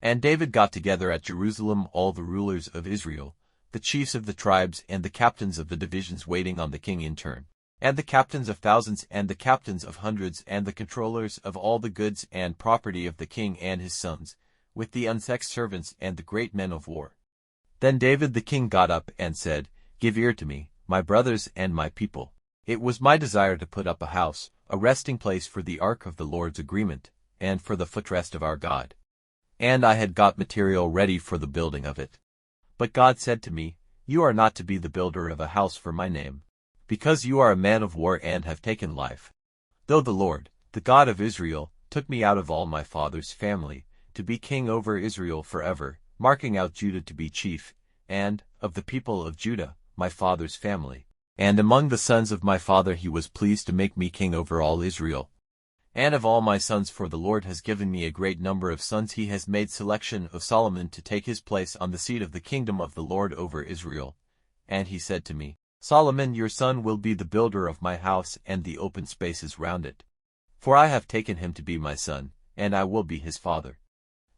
And David got together at Jerusalem all the rulers of Israel, the chiefs of the tribes and the captains of the divisions waiting on the king in turn, and the captains of thousands and the captains of hundreds and the controllers of all the goods and property of the king and his sons, with the unsexed servants and the great men of war. Then David the king got up and said, "Give ear to me, my brothers and my people. It was my desire to put up a house, a resting place for the ark of the Lord's agreement, and for the footrest of our God. And I had got material ready for the building of it. But God said to me, You are not to be the builder of a house for my name, because you are a man of war and have taken life. Though the Lord, the God of Israel, took me out of all my father's family, to be king over Israel forever, marking out Judah to be chief, and, of the people of Judah, my father's family. And among the sons of my father he was pleased to make me king over all Israel. And of all my sons, for the Lord has given me a great number of sons, he has made selection of Solomon to take his place on the seat of the kingdom of the Lord over Israel. And he said to me, Solomon your son will be the builder of my house and the open spaces round it. For I have taken him to be my son, and I will be his father.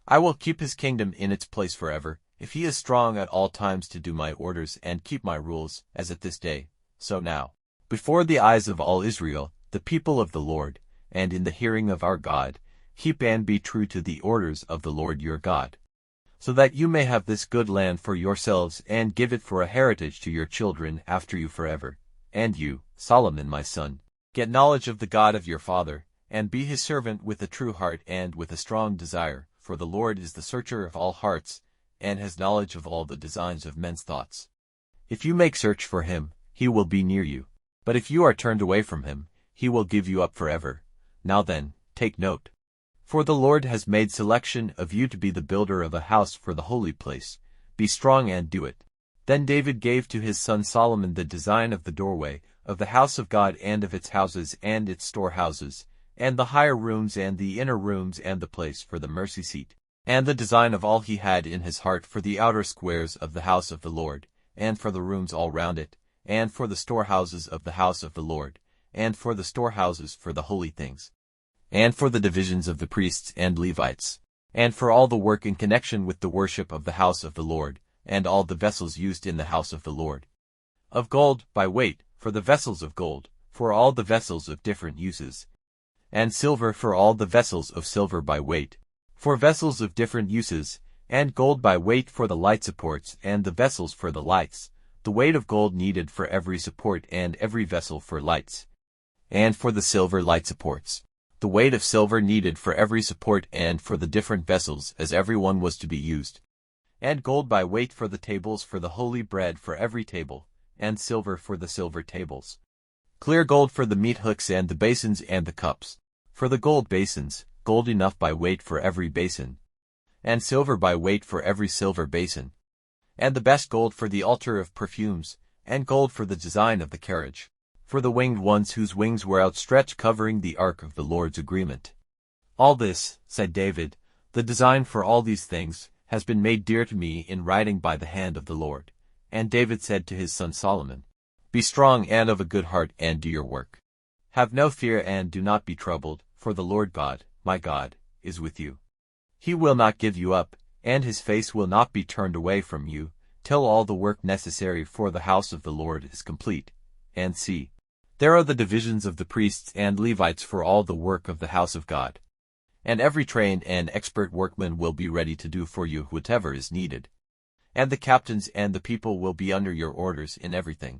I will keep his kingdom in its place forever, if he is strong at all times to do my orders and keep my rules, as at this day, so now. Before the eyes of all Israel, the people of the Lord, and in the hearing of our God, keep and be true to the orders of the Lord your God, so that you may have this good land for yourselves and give it for a heritage to your children after you forever. And you, Solomon my son, get knowledge of the God of your father, and be his servant with a true heart and with a strong desire, for the Lord is the searcher of all hearts, and has knowledge of all the designs of men's thoughts. If you make search for him, he will be near you. But if you are turned away from him, he will give you up forever. Now then, take note. For the Lord has made selection of you to be the builder of a house for the holy place. Be strong and do it. Then David gave to his son Solomon the design of the doorway, of the house of God and of its houses and its storehouses, and the higher rooms and the inner rooms and the place for the mercy seat, and the design of all he had in his heart for the outer squares of the house of the Lord, and for the rooms all round it, and for the storehouses of the house of the Lord, and for the storehouses for the holy things, and for the divisions of the priests and Levites, and for all the work in connection with the worship of the house of the Lord, and all the vessels used in the house of the Lord. Of gold, by weight, for the vessels of gold, for all the vessels of different uses, and silver for all the vessels of silver by weight, for vessels of different uses, and gold by weight for the light supports and the vessels for the lights, the weight of gold needed for every support and every vessel for lights, and for the silver light supports, the weight of silver needed for every support and for the different vessels as every one was to be used, and gold by weight for the tables for the holy bread for every table, and silver for the silver tables. Clear gold for the meat hooks and the basins and the cups. For the gold basins, gold enough by weight for every basin, and silver by weight for every silver basin, and the best gold for the altar of perfumes, and gold for the design of the carriage, for the winged ones whose wings were outstretched covering the ark of the Lord's agreement. All this, said David, the design for all these things, has been made dear to me in writing by the hand of the Lord. And David said to his son Solomon, Be strong and of a good heart and do your work. Have no fear and do not be troubled, for the Lord God, my God, is with you. He will not give you up, and his face will not be turned away from you, till all the work necessary for the house of the Lord is complete. And see, there are the divisions of the priests and Levites for all the work of the house of God. And every trained and expert workman will be ready to do for you whatever is needed. And the captains and the people will be under your orders in everything.